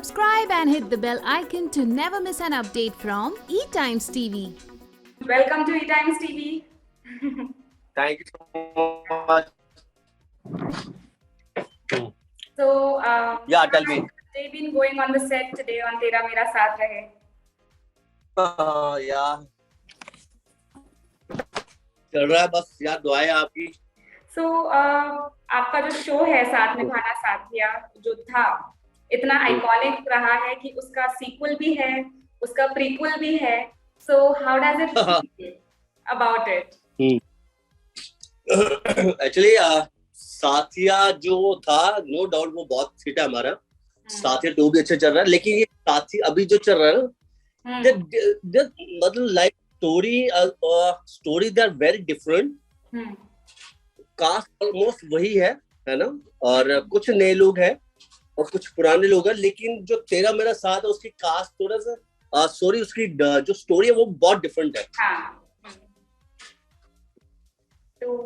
subscribe and hit the bell icon to never miss an update from eTimes TV. Welcome to eTimes TV. Thank you so much. So, Yeah, tell me. they've been going on the set today on Tera Mera Saath Rahe. Yeah. चल रहा है बस यार, दुआएं आपकी. So, आपका जो show है साथ निभाना साथिया जो था इतना आइकॉनिक रहा है कि उसका सीक्वल भी है, उसका प्रीक्वल भी है. So, how does it feel about it? Actually, साथिया जो था, नो डाउट वो बहुत हिट है हमारा. साथिया 2 भी अच्छा चल रहा है, लेकिन ये साथी अभी जो चल रहा है ना, मतलब like story they are very different. Cast almost वही है ना, और कुछ नए लोग हैं और कुछ पुराने लोग हैं, लेकिन जो तेरा मेरा साथ है उसकी कास्ट थोड़ा सा सॉरी उसकी जो स्टोरी है वो बहुत डिफरेंट है. तो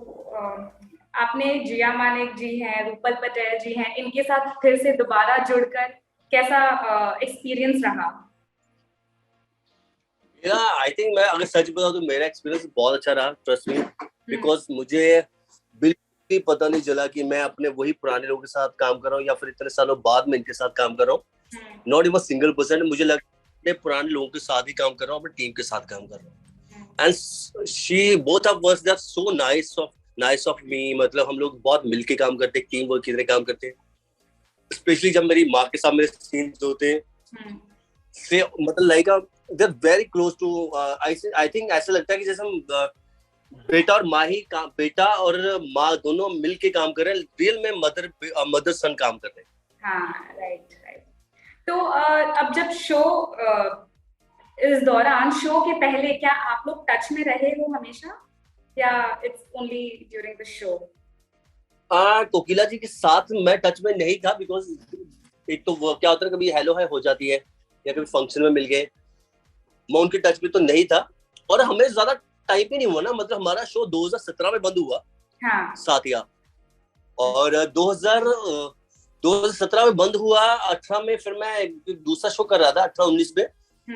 आपने जिया मानेक जी हैं, रूपल पटेल जी हैं, इनके साथ फिर से दोबारा जुड़कर कैसा एक्सपीरियंस रहा? आई थिंक मैं अगर सच बताऊं तो मेरा एक्सपीरियंस बहुत अच्छा रहा, ट्रस्ट मी, बिकॉज मुझे बिल्कुल भी पता नहीं चला कि मैं अपने वही पुराने लोगों के साथ काम कर रहा हूँ या फिर इतने सालों बाद में इनके साथ काम कर रहा हूँ. Not even single person. मुझे लगता है पुराने लोगों के साथ ही काम कर रहा हूँ, अपनी टीम के साथ काम कर रहा हूँ. And she both of us they are so nice of me. मतलब हम लोग बहुत मिलके काम करते हैं, टीम वर्क की तरह काम करते हैं. स्पेशली जब मेरी माँ के साथ मेरे सीन्स होते हैं, से मतलब like they are very close to. I think ऐसा लगता है कि जैसे हम बेटा और माँ ही काम, बेटा और माँ दोनों मिलके काम कर रहे हैं. रियल में मदर सन काम कर रहे हैं. हाँ, राइट. तो अब जब शो इस दौरान, शो के पहले क्या आप लोग टच में रहे हो हमेशा या it's only during the show? Kokila ji के साथ मैं टच में नहीं था, बिकॉज एक तो वो क्या होता है, कभी हेलो हाय हो जाती है या कभी फंक्शन में मिल गए. मैं उनके टच में तो नहीं था और हमें ज्यादा टाइम ही नहीं हुआ ना. मतलब हमारा शो 2017 में बंद हुआ. हाँ. साथिया, और 2017 में बंद हुआ. 18 में फिर मैं दूसरा शो कर रहा था, 18-19 में.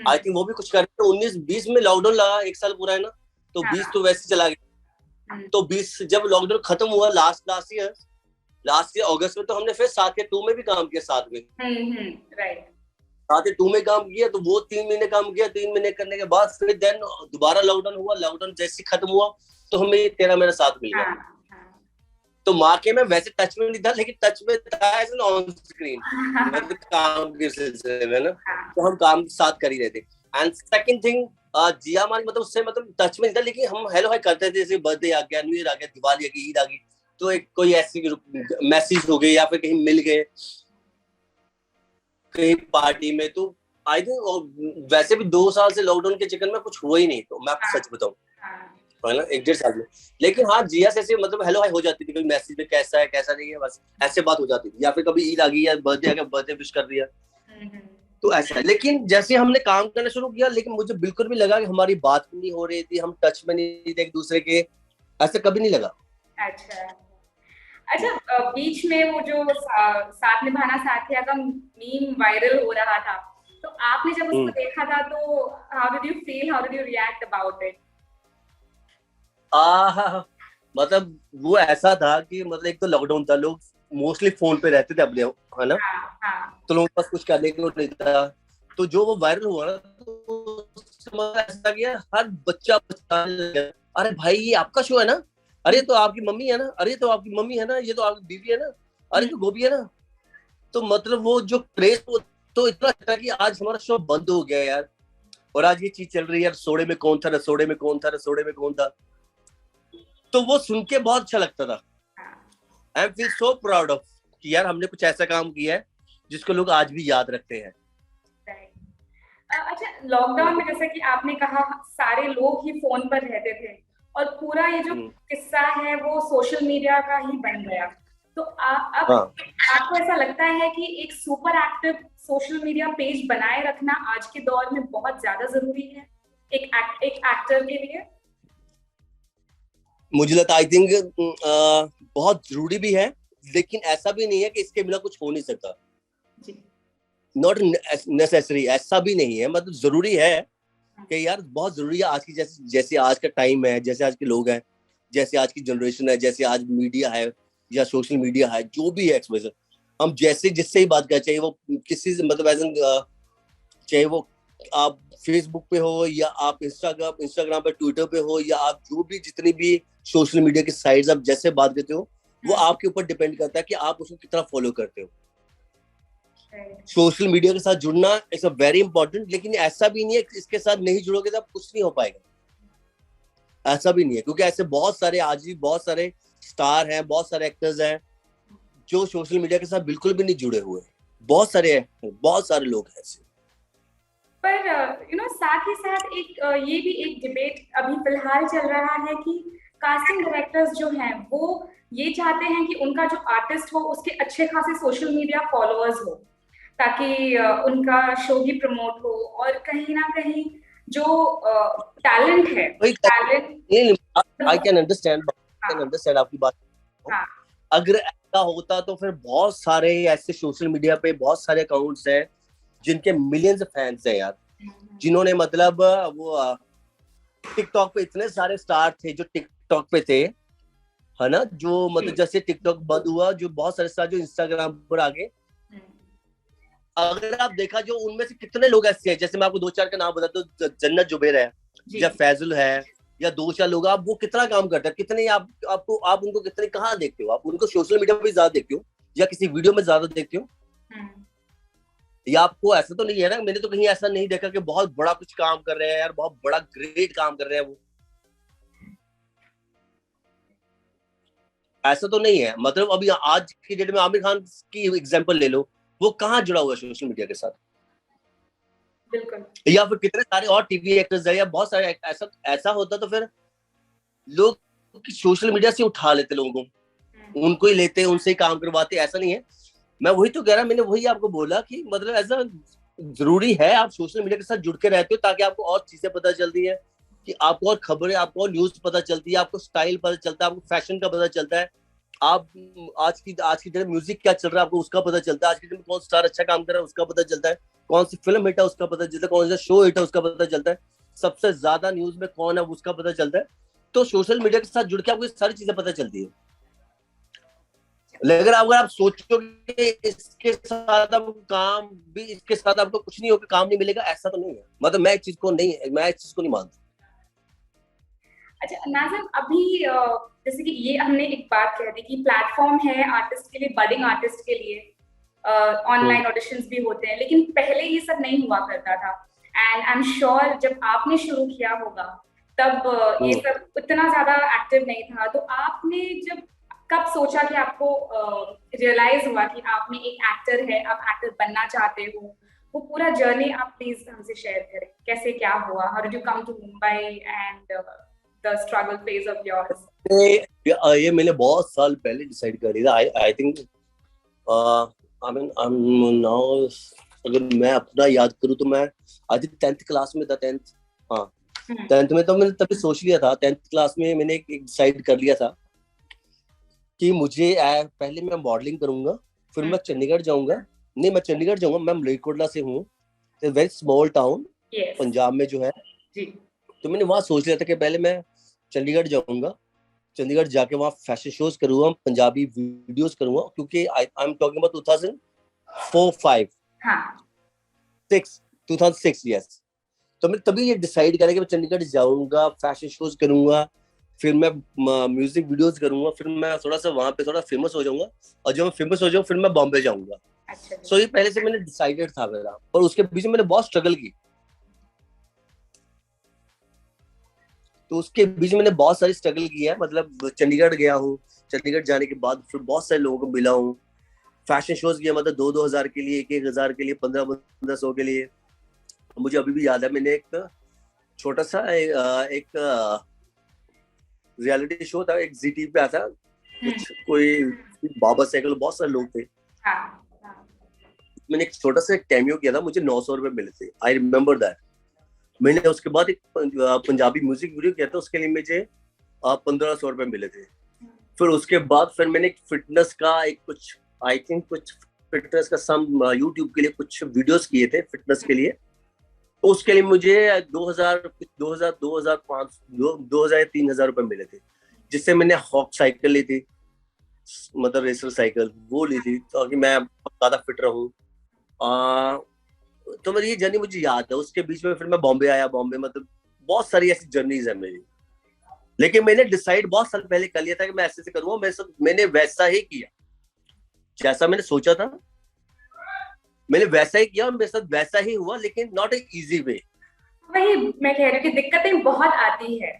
आई थिंक वो भी कुछ कर रहे थे. 19-20 में लॉकडाउन लगा, 1 साल पूरा है ना, तो 20 तो वैसे चला गया. तो 20 जब लॉकडाउन खत्म हुआ लास्ट ईयर अगस्त में, तो हमने फिर साथिया 2 में भी काम किया साथ में. राइट. साथिया 2 में काम किया, तो वो 3 महीने काम किया. 3 महीने करने के बाद फिर देन दोबारा लॉकडाउन हुआ. लॉकडाउन जैसे खत्म हुआ तो हमें तेरा मेरा साथ मिल गया. तो माँ के मैं वैसे टच में नहीं था, लेकिन टच में था एज एन ऑन स्क्रीन, मतलब काम के सिलसिले में ना, तो हम काम साथ कर ही रहे थे. एंड सेकंड थिंग, जिया मानी मतलब उससे मतलब टच में नहीं था, लेकिन हम हेलो हाय करते थे. जैसे बर्थडे आ गया, न्यू ईयर आ गया, दिवाली आ गई, ईद आ गई, तो एक कोई ऐसी मैसेज हो गई या फिर कहीं मिल गए कहीं पार्टी में. तो आई थिंक वैसे भी 2 साल से लॉकडाउन के चक्कर में कुछ हुआ ही नहीं, तो मैं आपको सच बताऊं, है ना, 1-1.5 साल में. लेकिन हाँ, जिया से मतलब हेलो हाय हो जाती थी, कभी मैसेज में कैसा है कैसा नहीं है, बस ऐसे बात हो जाती थी. या फिर कभी ईद आ गई या बर्थडे आ गया, बर्थडे विश कर दिया, तो ऐसा है. लेकिन जैसे हमने काम करना शुरू किया, लेकिन मुझे बिल्कुल भी लगा कि हमारी बात नहीं हो रही थी, हम टच में नहीं थे एक दूसरे के, ऐसा कभी नहीं लगा. अच्छा, बीच में वो जो साथ निभाना साथिया का मीम वायरल हो रहा था, तो आपने जब उसको देखा था तो how did you feel, how did you react about it? मतलब वो ऐसा था कि मतलब एक तो लॉकडाउन था, लोग मोस्टली फोन पे रहते थे अपने, है ना. तो लोगों के पास कुछ करने को नहीं था. तो जो वो वायरल हुआ ना, तो ऐसा किया, हर बच्चा अरे भाई ये आपका शो है ना, अरे तो आपकी मम्मी है ना, अरे तो आपकी मम्मी है ना, ये तो आपकी बीवी है ना, अरे तो गोभी है ना. तो मतलब वो जो क्रेज तो इतना था कि आज हमारा शो बंद हो गया यार, और आज ये चीज चल रही है, रसोड़े में कौन था, रसोड़े में कौन था, रसोड़े में कौन था. तो वो सुन के बहुत अच्छा लगता था. I feel so proud of कि यार हमने कुछ ऐसा काम किया है जिसको लोग आज भी याद रखते हैं. अच्छा, लॉकडाउन में जैसे कि आपने कहा सारे लोग ही फोन पर रहते थे और पूरा ये जो किस्सा है वो सोशल मीडिया का ही बन गया. तो अब आपको ऐसा लगता है कि एक super active social media page बनाए रखना आज के दौर में बहुत ज्यादा जरूरी है एक एक्टर के लिए? मुझे लगता आई थिंक बहुत जरूरी भी है, लेकिन ऐसा भी नहीं है कि इसके बिना कुछ हो नहीं सकता. नॉट नेसेसरी, ऐसा भी नहीं है, मतलब जरूरी है कि यार बहुत जरूरी है आज की, जैसे जैसे आज का टाइम है, जैसे आज के लोग हैं, जैसे आज की जनरेशन है, जैसे आज मीडिया है या सोशल मीडिया है, जो भी है एक्सप्रेशन, हम जैसे जिससे ही बात करें, चाहे वो किसी से मतलब ऐसा, चाहे वो आप फेसबुक पे हो या आप इंस्टाग्राम पे, ट्विटर पे हो, या आप जो भी जितनी भी सोशल मीडिया की साइट्स आप जैसे बात करते हो, वो आपके ऊपर डिपेंड करता है कि आप उसको कितना फॉलो करते हो। सोशल मीडिया के साथ जुड़ना इज अ वेरी इंपॉर्टेंट, लेकिन ऐसा भी नहीं है कि इसके साथ नहीं जुड़ोगे तो आप कुछ नहीं हो पाएगा, ऐसा भी नहीं है, क्योंकि ऐसे बहुत सारे आज भी बहुत सारे स्टार हैं, बहुत सारे एक्टर्स हैं जो सोशल मीडिया के साथ बिल्कुल भी नहीं जुड़े हुए, बहुत सारे लोग हैं ऐसे। पर साथ ही साथ एक ये भी एक डिबेट अभी फिलहाल चल रहा है कि कास्टिंग डायरेक्टर्स जो हैं वो ये चाहते हैं कि उनका जो आर्टिस्ट हो उसके अच्छे खासे सोशल मीडिया फॉलोअर्स हो, ताकि उनका शो भी प्रमोट हो, और कहीं ना कहीं जो टैलेंट है, टैलेंट आई कैन अंडरस्टैंड आपकी बात। हाँ, अगर ऐसा होता तो फिर बहुत सारे ऐसे सोशल मीडिया पे बहुत सारे अकाउंट्स हैं जिनके मिलियंस फैंस हैं यार, जिन्होंने मतलब वो टिकटॉक पे इतने सारे स्टार थे जो टिकटॉक पे थे, है ना, जो मतलब जैसे टिकटॉक बंद हुआ, जो बहुत सारे स्टार जो इंस्टाग्राम पर आ गए, अगर आप देखा जो उनमें से कितने लोग ऐसे हैं, जैसे मैं आपको 2-4 का नाम बताता हूँ, जन्नत जुबैर है या फैजुल है या 2-4 लोग, आप वो कितना काम करते हैं, कितने आप उनको कितने कहाँ देखते हो, आप उनको सोशल मीडिया पे ज्यादा देखते हो या किसी वीडियो में ज्यादा देखते हो, या आपको ऐसा तो नहीं है ना, मैंने तो कहीं ऐसा नहीं देखा कि बहुत बड़ा कुछ काम कर रहे हैं यार, बहुत बड़ा ग्रेट काम कर रहे हैं वो, ऐसा तो नहीं है। मतलब अभी आज की डेट में आमिर खान की एग्जांपल ले लो, वो कहाँ जुड़ा हुआ है सोशल मीडिया के साथ, बिल्कुल, या फिर कितने सारे और टीवी एक्टर्स है या बहुत सारे, ऐसा होता तो फिर लोग सोशल मीडिया से उठा लेते लोगों को, उनको ही लेते, उनसे ही काम करवाते, ऐसा नहीं है। मैं वही तो कह रहा, मैंने वही आपको बोला कि मतलब ऐसा जरूरी है आप सोशल मीडिया के साथ जुड़ के रहते हो, ताकि आपको और चीजें पता चलती है, कि आपको और खबरें, आपको और न्यूज पता चलती है, आपको स्टाइल पता चलता है, आपको फैशन का पता चलता है, आप आज की डेट में म्यूजिक क्या चल रहा है आपको उसका पता चलता है, आज की डेट में कौन स्टार अच्छा काम कर रहा है उसका पता चलता है, कौन सी फिल्म हिट है उसका पता चलता है, कौन सा शो हिट है उसका पता चलता है, सबसे ज्यादा न्यूज में कौन है उसका पता चलता है। तो सोशल मीडिया के साथ जुड़ के आपको सारी चीजें पता चलती है। लेकिन अगर आप सोचोगे इसके साथ आपको काम भी, इसके साथ आपको कुछ नहीं होगा, काम नहीं मिलेगा, ऐसा तो नहीं है, मतलब मैं इस चीज को नहीं मानता। अच्छा नाज़िम, अभी जैसे कि ये हमने एक बात कह दी कि प्लेटफॉर्म है आर्टिस्ट के लिए, बडिंग आर्टिस्ट के लिए, ऑनलाइन ऑडिशंस भी होते हैं, लेकिन पहले ये सब नहीं हुआ करता था, एंड आई एम श्योर जब आपने शुरू किया होगा तब ये सब इतना ज्यादा एक्टिव नहीं था, तो आपने जब कब सोचा कि आपको रियलाइज हुआ कि आपने एक एक्टर है, आप एक्टर बनना चाहते हो, वो पूरा जर्नी आप प्लीज हमसे शेयर करें, कैसे क्या हुआ, how did you come to Mumbai and the struggle phase of yours? ये मैंने बहुत साल पहले डिसाइड कर लिया। I think I mean now, अगर मैं अपना याद करूं तो मैं आज 10th क्लास में था, 10th, हाँ 10th में, तो मैंने तभी सोच लिया था, 10th क्लास में मैंने एक डिसाइड कर लिया था कि मुझे पहले मैं मॉडलिंग करूंगा, फिर मैं चंडीगढ़ जाऊंगा, नहीं मैं चंडीगढ़ जाऊंगा, मैं मलेरकोटला से हूँ, वेरी स्मॉल टाउन पंजाब में जो है जी। तो मैंने वहाँ सोच लिया था कि पहले मैं चंडीगढ़ जाऊंगा, चंडीगढ़ जाके वहाँ फैशन शोज करूंगा, पंजाबी वीडियोस करूंगा, क्योंकि I am talking about 2006 yes. तो मैं तभी ये डिसाइड करा कि मैं चंडीगढ़ जाऊंगा, फैशन शोज करूंगा, फिर मैं म्यूजिक वीडियोस करूंगा, फिर मैं थोड़ा सा वहां पे थोड़ा फेमस हो जाऊंगा, और जब मैं फेमस हो जाऊँ फिर मैं बॉम्बे जाऊंगा। सो ये पहले से मैंने डिसाइडेड था मेरा, और उसके बीच में मैंने बहुत स्ट्रगल की, तो उसके बीच में मैंने बहुत सारी स्ट्रगल की है। मतलब चंडीगढ़ गया हूँ, चंडीगढ़ जाने के बाद फिर बहुत सारे लोगों को मिला हूँ, फैशन शोज किया, मतलब 2-2 हजार के लिए, 1-1 हजार के लिए, 1500 के लिए। मुझे अभी भी याद है, मैंने एक छोटा सा एक रियलिटी शो था, एक जी टीवी पे आता, कुछ कोई बाबा साइकिल, बहुत सारे लोग थे, मैंने एक छोटा सा कैमियो किया था, मुझे 900 रुपए मिले थे, आई रिमेम्बर दैट। मैंने उसके बाद एक पंजाबी म्यूजिक वीडियो किया था, उसके लिए मुझे 1500 रुपए मिले थे। फिर उसके बाद फिर मैंने एक फिटनेस का एक कुछ आई थिंक कुछ फिटनेस का सम यूट्यूब के लिए कुछ वीडियोस किए थे फिटनेस के लिए। तो उसके लिए मुझे 2000 रुपए मिले थे, जिससे मैंने हॉक साइकिल ली थी, मतलब रेसर साइकिल वो ली थी, ताकि मैं ज्यादा फिट रहूं। तो मेरी ये जर्नी मुझे याद है। उसके बीच में फिर मैं बॉम्बे आया। बॉम्बे मतलब बहुत सारी ऐसी जर्नीज है मेरी, लेकिन मैंने डिसाइड बहुत साल पहले कर लिया था कि मैं ऐसे करूंगा। मैंने वैसा ही किया जैसा मैंने सोचा था, मैंने वैसा ही किया और मेरे साथ वैसा ही हुआ, लेकिन नॉट ए इजी वे। वही मैं कह रही हूँ कि दिक्कतें बहुत आती है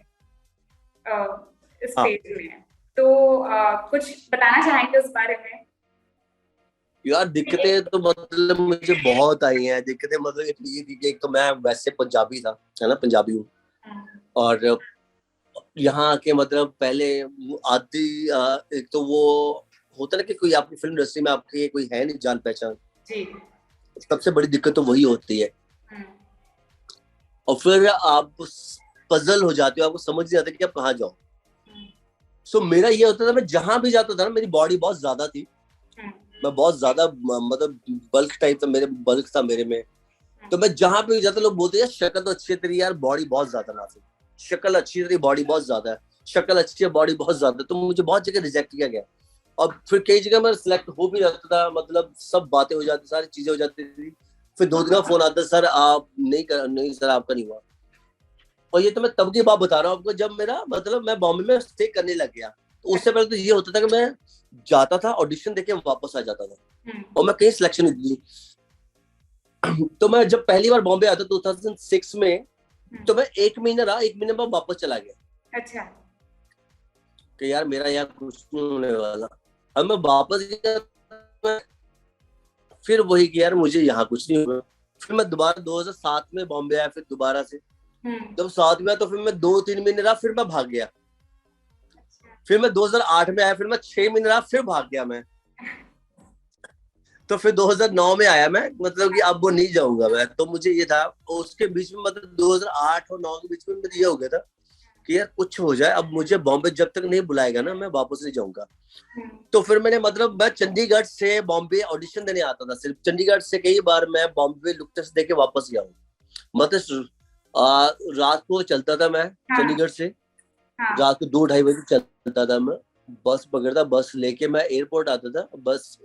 इस हाँ फेज में। तो कुछ बताना चाहेंगे उस बारे में? यार, दिक्कतें तो मतलब मुझे बहुत आई हैं। दिक्कतें मतलब ये थी कि एक तो मैं वैसे पंजाबी था, है ना, पंजाबी हूँ। और यहाँ आके मतलब पहले आधी एक तो वो होता ना कि कोई आपकी फिल्म इंडस्ट्री में आपके कोई है नहीं जान पहचान जी। सबसे बड़ी दिक्कत तो वही होती है। और फिर आप पजल हो जाते हो, आपको समझ नहीं आता कि आप कहाँ जाओ। सो मेरा ये होता था, मैं जहां भी जाता था ना, मेरी बॉडी बहुत ज्यादा थी, मैं बहुत ज्यादा मतलब बल्क टाइप था, मेरे बल्क था मेरे में। तो मैं जहां पे भी जाता, लोग बोलते हैं शक्ल तो अच्छी है तेरी यार, बॉडी बहुत ज्यादा ना, शक्ल अच्छी है तेरी, बॉडी बहुत ज्यादा है, शक्ल अच्छी है बॉडी बहुत ज्यादा है। तो मुझे बहुत जगह रिजेक्ट किया गया। और फिर कई जगह मैं सिलेक्ट हो भी जाता था, मतलब सब बातें हो जाती, सारी चीजें हो जाती थी। फिर 2 दिन का फोन आता, सर आप नहीं सर आपका नहीं हुआ। और ये तो मैं तब की बात बता रहा हूँ आपको, जब मेरा मतलब मैं बॉम्बे में स्टे करने लग गया। तो उससे पहले तो ये होता था कि मैं जाता था, ऑडिशन देके वापस आ जाता था, और मैं कहीं सिलेक्शन नहीं दी। तो मैं जब पहली बार बॉम्बे आता 2006 में, तो मैं 1 महीना रहा, 1 महीने बाद वापस चला गया। अच्छा। कि यार मेरा यहाँ कुछ नहीं होने वाला। अब मैं वापस गया, फिर वही कि यार मुझे यहाँ कुछ नहीं होगा। फिर मैं दोबारा 2007 में बॉम्बे आया, फिर दोबारा से जब 7 में आया, तो फिर मैं 2-3 महीने रहा, फिर मैं भाग गया। फिर मैं 2008 में आया, फिर मैं 6 महीने रहा, फिर भाग गया मैं। तो फिर 2009 में आया मैं, मतलब कि अब वो नहीं जाऊंगा मैं। तो मुझे ये था, उसके बीच में मतलब 2008 और 9 के बीच में मुझे ये हो गया था कि यार कुछ हो जाए, अब मुझे बॉम्बे जब तक नहीं बुलाएगा ना, मैं वापस नहीं जाऊंगा। तो फिर मैंने मतलब मैं चंडीगढ़ से बॉम्बे ऑडिशन देने आता था, सिर्फ चंडीगढ़ से कई बार मैं बॉम्बे लुक टेस्ट देके वापस गया हूँ। मतलब रात को चलता था मैं चंडीगढ़ से, रात को 2-2:30 बजे चलता था मैं, बस पकड़ता, बस लेके मैं एयरपोर्ट आता था, बस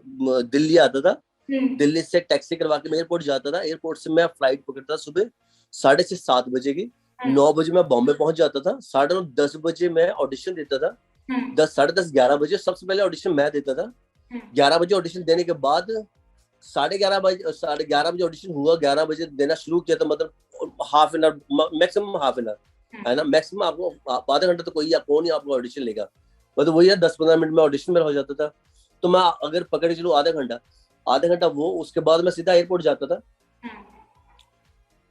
दिल्ली आता था, दिल्ली से टैक्सी करवा के मैं एयरपोर्ट जाता था, एयरपोर्ट से मैं फ्लाइट पकड़ता सुबह 6:30-7 बजे की, 9 बजे मैं बॉम्बे पहुंच जाता था, 9:30-10 बजे मैं ऑडिशन देता था, 10, 10:30, 11 बजे सबसे पहले ऑडिशन मैं देता था। 11 बजे ऑडिशन देने के बाद 11:30 बजे ऑडिशन हुआ, 11 बजे देना शुरू किया, तो मतलब half an hour, maximum half an hour है ना, मैक्सिमम आपको आधा घंटा तो कौन ही आपको ऑडिशन लेगा, मतलब वही है 10-15 मिनट में ऑडिशन मेरा हो जाता था। तो मैं अगर पकड़ चलूं आधा घंटा वो, उसके बाद मैं सीधा एयरपोर्ट जाता था,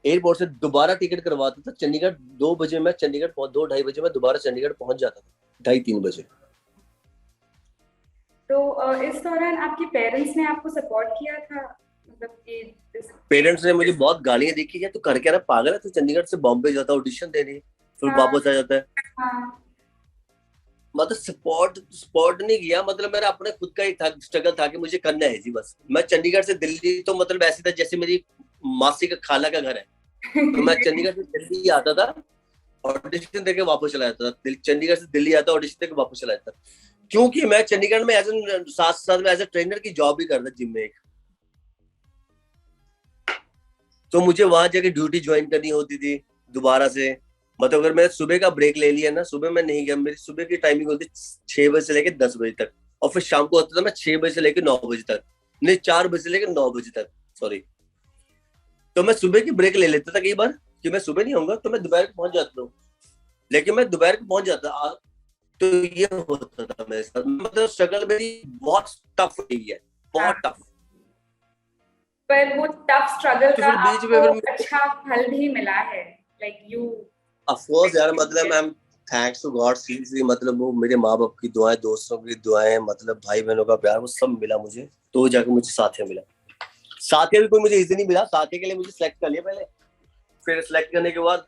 एयरपोर्ट से दोबारा टिकट करवाता था चंडीगढ़। 2 बजे मैं चंडीगढ़ 2-2:30 बजे मैं दोबारा चंडीगढ़ पहुंच जाता था, 2:30-3 बजे। तो इस दौरान आपके पेरेंट्स ने आपको सपोर्ट किया था, मतलब कि पेरेंट्स ने मुझे बहुत गालियां दी कि तू कर क्या रहा, पागल है, तू चंडीगढ़ से बॉम्बे जाता ऑडिशन देने, फिर वापस आ जाता है। मतलब सपोर्ट नहीं किया, मतलब मेरा अपने खुद का ही था, स्ट्रगल था कि मुझे करना है जी बस। मैं चंडीगढ़ से दिल्ली तो मतलब ऐसे था जैसे मेरी मासी का खाला का घर है, तो मैं चंडीगढ़ से दिल्ली आता था, ऑडिशन देके वापस चला जाता था, चंडीगढ़ से दिल्ली आता, ऑडिशन देके वापस चला जाता, क्योंकि मैं चंडीगढ़ में साथ साथ में एज ए ट्रेनर की जॉब भी करता जिम में एक। तो मुझे वहां जाके ड्यूटी ज्वाइन करनी होती थी दोबारा से। मतलब अगर मैं सुबह का ब्रेक ले लिया ना, सुबह मैं नहीं गया, मेरी सुबह की टाइमिंग होती 6 बजे से लेकर 10 बजे तक, और फिर शाम को होता था मैं 6 बजे से लेकर 9 बजे तक, नहीं 4 बजे से लेकर 9 बजे तक, सॉरी। तो मैं सुबह की ब्रेक ले लेता था कई बार कि मैं सुबह नहीं आऊंगा, तो मैं दोपहर को पहुंच जाता हूँ, लेकिन मैं दोपहर को पहुंच जाता। तो ये होता था मेरे साथ, मतलब स्ट्रगल मेरी बहुत टफ रही है, बहुत टफ। पर वो टफ स्ट्रगल तो का फिर बीच में आपको अच्छा फल भी मिला है, लाइक यू। ऑफ कोर्स यार, मतलब I am thanks to god, seriously, मतलब वो मेरे माँ बाप की दुआएं, दोस्तों की दुआएं, मतलब भाई बहनों का प्यार, वो सब मिला मुझे, तो जाके मुझे साथिया मिला। साथिया भी कोई मुझे इजी नहीं मिला, साथिया के लिए मुझे सिलेक्ट कर लिया पहले, फिर सिलेक्ट करने के बाद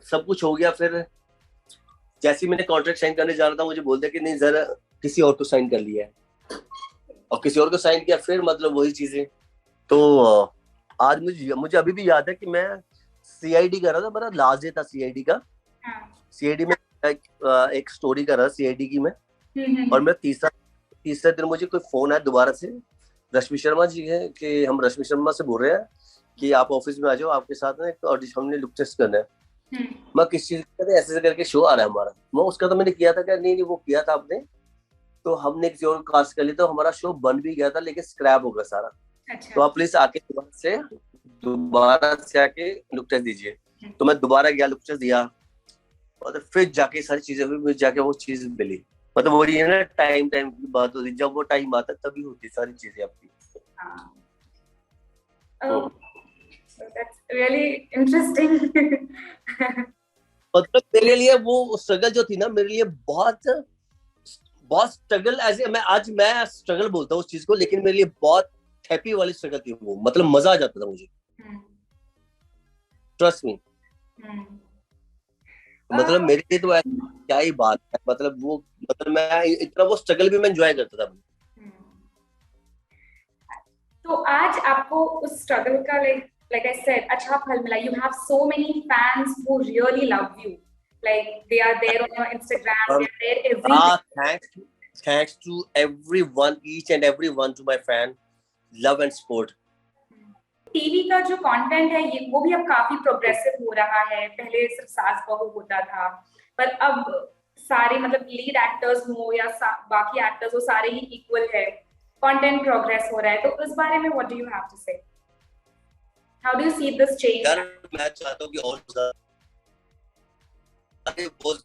सब कुछ हो गया। फिर जैसे ही मैंने कॉन्ट्रैक्ट साइन करने जा रहा था, मुझे बोल दिया कि नहीं जरा किसी और को साइन कर लिया है। और किसी और को साइन किया, फिर मतलब वही चीजें। तो आज मुझे अभी भी याद है कि मैं सीआईडी कर रहा था, मेरा लास्ट डे था सीआईडी का। सीआईडी में एक स्टोरी कर रहा था सीआईडी की मैं। और मैं तीसरा दिन मुझे कोई फोन आया दोबारा से, रश्मि शर्मा जी है कि हम रश्मि शर्मा से बोल रहे हैं कि आप ऑफिस में आ जाओ, आपके साथ में एक ऑडिशन, हमने लुक टेस्ट करना है। मैं किस चीज का, ऐसे करके शो आ रहा है हमारा, मैं उसका तो मैंने किया था क्या, नहीं वो किया था आपने, तो हमने किसी और कास्ट कर लिया, तो हमारा शो बन भी गया था लेकिन स्क्रैप हो गया सारा। तो आप प्लीज आके दोबारा से आके लुक टेस्ट दीजिए। तो मैं दोबारा गया, लुक टेस्ट दिया, और फिर जाके सारी चीजें हुई, जाके वो चीज मिली। मतलब वही है ना, टाइम की बात होती है, जब वो टाइम आता तभी होती सारी चीजें आपकी। So that's really interesting. मतलब मेरे लिए वो स्ट्रगल जो थी ना, मेरे लिए बहुत स्ट्रगल, ऐसे मैं स्ट्रगल बोलता हूँ उस चीज को, लेकिन मेरे लिए बहुत हैप्पी वाली स्ट्रगल थी वो। मतलब मजा आ जाता था मुझे, ट्रस्ट मी। मतलब मेरे लिए तो क्या ही बात है, मतलब मैं इतना वो स्ट्रगल भी मैं एंजॉय करता था। तो आज आपको उस स्ट्रगल का like I said, अच्छा फल मिला. You have so many fans who really love you. Like they are there on your Instagram, they are there everywhere. Thanks to everyone, each and everyone, to my fan, love and support. TV का जो content है वो भी अब काफी progressive हो रहा है. पहले सिर्फ सास बहू होता था, पर अब सारे मतलब लीड एक्टर्स हो या बाकी एक्टर्स हो, सारे ही इक्वल है. कंटेंट प्रोग्रेस हो रहा है, तो इस बारे में what do you have to say? How do you see this change? यार मैं चाहता हूँ कि और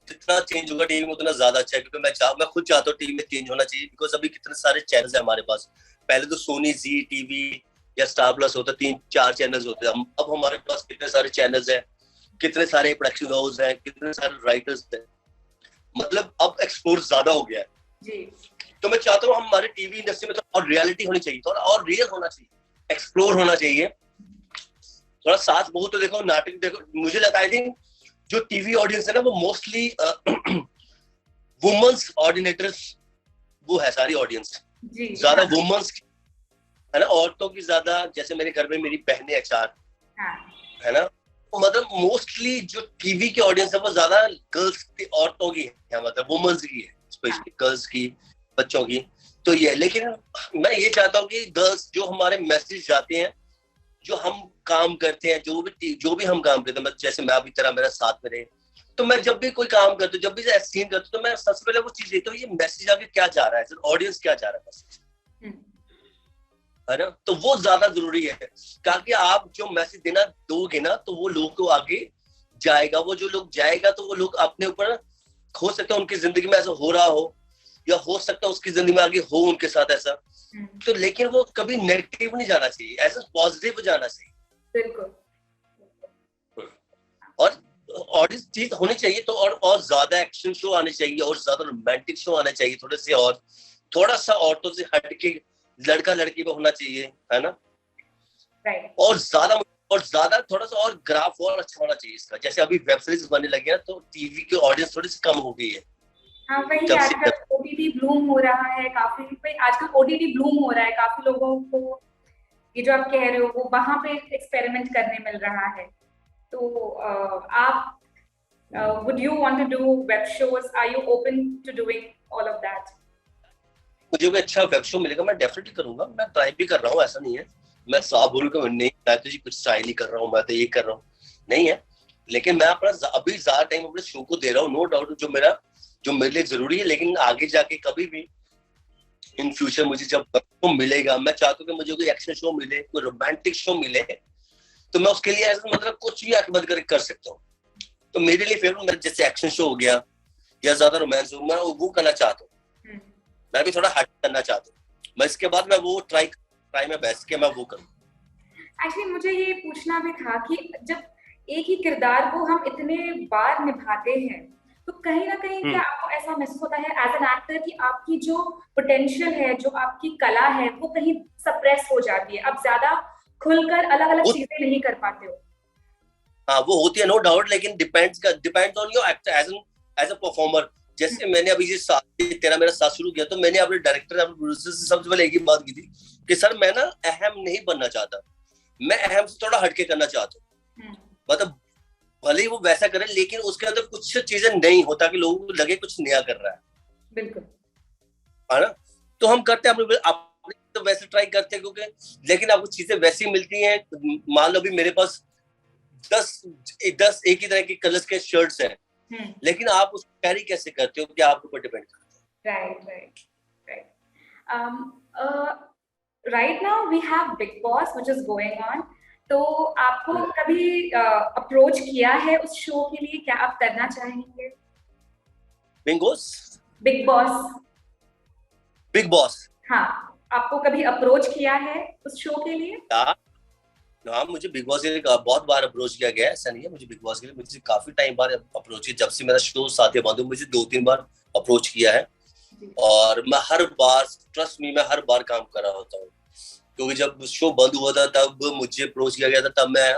जितना चेंज होगा टीवी में उतना ज्यादा अच्छा है, क्योंकि मैं खुद चाहता हूँ टीवी में चेंज होना चाहिए। बिकॉज अभी कितने सारे चैनल्स हैं हमारे पास। पहले तो सोनी, जी टीवी या स्टार प्लस होता, 3-4 चैनल्स होते हैं। अब हमारे पास कितने सारे चैनल्स हैं, कितने सारे प्रोडक्शन हाउस हैं, कितने सारे राइटर्स हैं। मतलब अब एक्सप्लोर ज्यादा हो गया है जी। तो मैं चाहता हूँ हमारे टीवी इंडस्ट्री में तो और रियलिटी होनी चाहिए, थोड़ा और रियल होना चाहिए, एक्सप्लोर होना चाहिए थोड़ा। सास बहू तो देखो, नाटक देखो, मुझे लगता है जो टीवी ऑडियंस है ना वो मोस्टली वुमेन्स ऑर्डिनेटर्स वो है सारी ऑडियंस, ज्यादा वुमेन्स है ना, औरतों की ज्यादा। जैसे मेरे घर में मेरी बहनें हैं 4 है ना, तो मतलब मोस्टली जो टीवी की ऑडियंस है वो ज्यादा गर्ल्स की, औरतों की है, मतलब वुमेन्स की है, स्पेशली गर्ल्स की, बच्चों की। तो ये, लेकिन मैं ये चाहता हूँ कि गर्ल्स जो हमारे मैसेज जाते हैं, जो हम काम करते हैं, जो भी हम काम करते हैं, जैसे मैं अभी तरह मेरा साथ में रहे, तो मैं जब भी कोई काम करता हूँ, जब भी सीन करता हूँ, तो मैं सबसे पहले वो चीज देखता हूँ, ये मैसेज आगे क्या जा रहा है, ऑडियंस क्या जा रहा है मैसेज, है ना। तो वो ज्यादा जरूरी है, ताकि आप जो मैसेज देना दोगे ना, तो वो लोग को आगे जाएगा। वो जो लोग जाएगा तो वो लोग अपने ऊपर, हो सकता है उनकी जिंदगी में ऐसा हो रहा हो, या हो सकता है उसकी जिंदगी में आगे हो उनके साथ ऐसा, तो लेकिन वो कभी नेगेटिव नहीं जाना चाहिए, ऐसा पॉजिटिव जाना चाहिए। बिल्कुल। और ऑडियंस चीज होनी चाहिए तो और ज्यादा एक्शन शो आने चाहिए, और ज्यादा रोमांटिक शो आने चाहिए, थोड़े से और थोड़ा सा औरतों से हटके लड़का लड़की पे होना चाहिए, है ना। और ज्यादा थोड़ा सा और ग्राफ और अच्छा होना चाहिए इसका। जैसे अभी वेब सीरीज बनने लगे हैं तो टीवी की ऑडियंस थोड़ी सी कम हो गई है। हाँ, वही आजकल ओटीटी ब्लूम हो रहा है काफी। आजकल ओटीटी ब्लूम हो रहा है, काफी लोगों को ये जो आप कह रहे हो वो वहां पे एक्सपेरिमेंट करने मिल रहा है। तो आप would you want to do web shows? Are you open to doing all of that? मुझे कोई अच्छा वेब शो मिलेगा मैं डेफिनेटली करूंगा। मैं ट्राई भी कर रहा हूँ, ऐसा नहीं है मैं साफ बोलूंगा नहीं, मैं तो जी कुछ ट्राई नहीं कर रहा हूँ, मैं तो ये कर रहा हूँ, नहीं है। लेकिन मैं अपना अभी ज्यादा टाइम अपने शो को दे रहा हूँ, नो डाउट, जो मेरे लिए जरूरी है। लेकिन आगे जाके कभी भी इन फ्यूचर मुझे जब शो मिलेगा, मैं चाहता हूँ कि मुझे कोई एक्शन शो मिले, कोई रोमांटिक शो मिले, तो मैं उसके लिए ऐसा मतलब कुछ भी आंख बंद करके कर सकता हूँ। तो मेरे लिए फेवरेट जैसे एक्शन शो हो गया या ज्यादा रोमांस हो, मैं वो करना चाहता हूँ। मैं भी थोड़ा हट करना चाहता हूँ, मैं इसके बाद मैं वो ट्राई में बैठ के मैं वो करूँ। एक्चुअली मुझे ये पूछना भी था कि जब एक ही किरदार को हम इतने बार निभाते हैं, तो कहीं ना कहीं क्या आपको ऐसा महसूस होता है एज एन एक्टर कि आपकी जो पोटेंशियल है, जो आपकी कला है, वो कहीं सप्रेस हो जाती है, अब ज्यादा खुलकर अलग अलग चीजें नहीं कर पाते हो? हाँ, वो होती है नो डाउट, लेकिन depends on your actor as a performer. जैसे मैंने अभी ये तेरा मेरा साथ शुरू किया, तो मैंने अपने डायरेक्टर, अपने प्रोड्यूसर से सबसे पहले एक ही बात की थी कि सर मैं ना अहम नहीं बनना चाहता, मैं अहम से थोड़ा हटके करना चाहता हूँ। मतलब भले ही वो वैसा करे, लेकिन उसके अंदर कुछ चीजें नहीं हो ताकि लोगों को लगे कुछ नया कर रहा है। बिल्कुल, है ना? तो हम करते हैं अपने तो वैसे ट्राई करते हैं, क्योंकि लेकिन आपको चीजें वैसी मिलती हैं। मान लो अभी मेरे पास 10 एक ही तरह के कलर्स के शर्ट्स हैं, लेकिन आप उसको कैरी कैसे करते हो, क्या आपके ऊपर डिपेंड करता है। Right. Right now we have Bigg Boss which is going on, तो आपको कभी अप्रोच किया है उस शो के लिए? क्या आप करना चाहेंगे? बिग बॉस, हाँ, आपको कभी अप्रोच किया है उस शो के लिए? हाँ, मुझे बिग बॉस के लिए बहुत बार अप्रोच किया गया है, ऐसा नहीं है। मुझे बिग बॉस के लिए मुझे काफी टाइम बाद अप्रोच किया, जब से मेरा शो साथिया बांधो मुझे 2-3 बार अप्रोच किया है, और मैं हर बार, ट्रस्ट मी, मैं हर बार काम कर रहा होता हूँ, क्योंकि जब शो बंद हुआ था तब मुझे अप्रोच किया गया था, तब मैं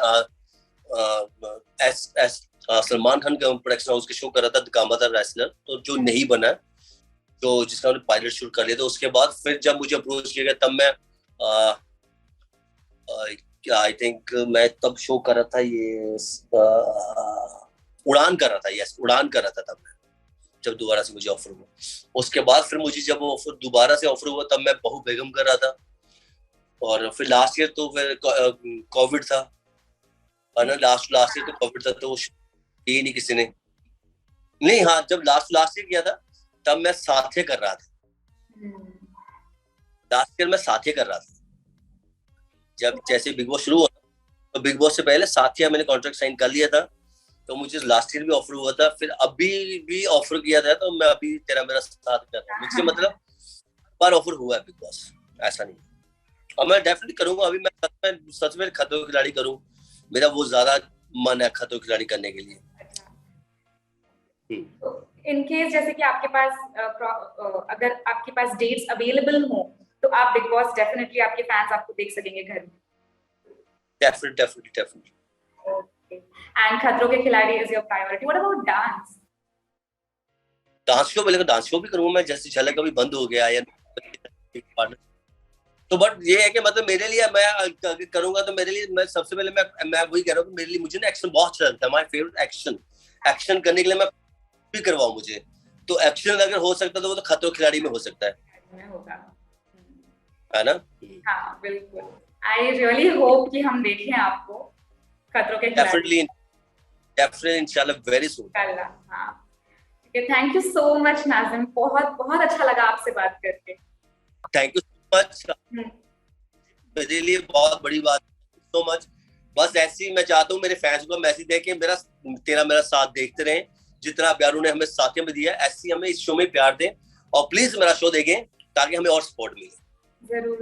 सलमान खान के प्रोडक्शन हाउस के शो कर रहा था, कामाता रेसलर, तो जो नहीं बना, तो जिसका हमने पायलट शूट कर लिया था। उसके बाद फिर जब मुझे अप्रोच किया गया, तब मैं आई थिंक मैं तब शो कर रहा था, ये उड़ान कर रहा था, यस, उड़ान कर रहा था तब मैं, जब दोबारा से मुझे ऑफर हुआ। उसके बाद फिर मुझे जब ऑफर दोबारा से ऑफर हुआ, तब मैं बहू बेगम कर रहा था, और फिर लास्ट ईयर तो फिर कोविड था, है ना, लास्ट ईयर तो कोविड था, तो ये नहीं किसी ने नहीं, हाँ, जब लास्ट ईयर किया था तब मैं साथे कर रहा था, लास्ट ईयर मैं साथे कर रहा था। जब जैसे बिग बॉस शुरू हुआ, तो बिग बॉस से पहले साथिया मैंने कॉन्ट्रैक्ट साइन कर लिया था, तो मुझे लास्ट ईयर भी ऑफर हुआ था, फिर अभी भी ऑफर किया था, तो मैं अभी तेरा मेरा साथ कर रहा हूँ। मुझे मतलब बार ऑफर हुआ है बिग बॉस, ऐसा नहीं। और मैं डेफिनेटली करूंगा, अभी मैं सच में खतरों की खिलाड़ी करूं, मेरा वो ज्यादा मन है खतरों की खिलाड़ी करने के लिए। इन केस जैसे कि आपके पास अगर आपके पास डेट्स अवेलेबल हो, तो आप बिग बॉस डेफिनेटली, आपके फैंस आपको देख सकेंगे घर में। डेफिनेटली। ओके, एंड खतरों के खिलाड़ी is your priority. What about dance? Dance show भी करूंगा मैं, जैसे झलक अभी बंद हो गया या तो, बट ये है कि मतलब मेरे लिए मैं करूंगा, तो मेरे लिए मैं सबसे पहले मैं वही कह रहा हूँ कि मेरे लिए, मुझे ना एक्शन बहुत अच्छा लगता है, माय फेवरेट एक्शन करने के लिए मैं भी करवाऊं मुझे, तो एक्शन अगर हो सकता तो वो तो खतरों खिलाड़ी में हो सकता है ना? हाँ, बिल्कुल। आई रियली होप कि हम देखें आपको खतरों के खिलाड़ी। डेफिनेटली इंशाल्लाह, वेरी सून। हाँ, thank you so much Nazim, बहुत बहुत अच्छा लगा आपसे बात करके। थैंक यू सो मच, मेरे लिए बहुत बड़ी बात, सो मच। बस ऐसे ही मैं चाहता हूँ मेरे फैंस को मैसेज दे के तेरा मेरा साथ देखते रहें, जितना प्यार उन्हें हमें साथियों में दिया, ऐसे ही हमें इस शो में प्यार दें, और प्लीज मेरा शो देखें ताकि हमें और सपोर्ट मिले। जरूर।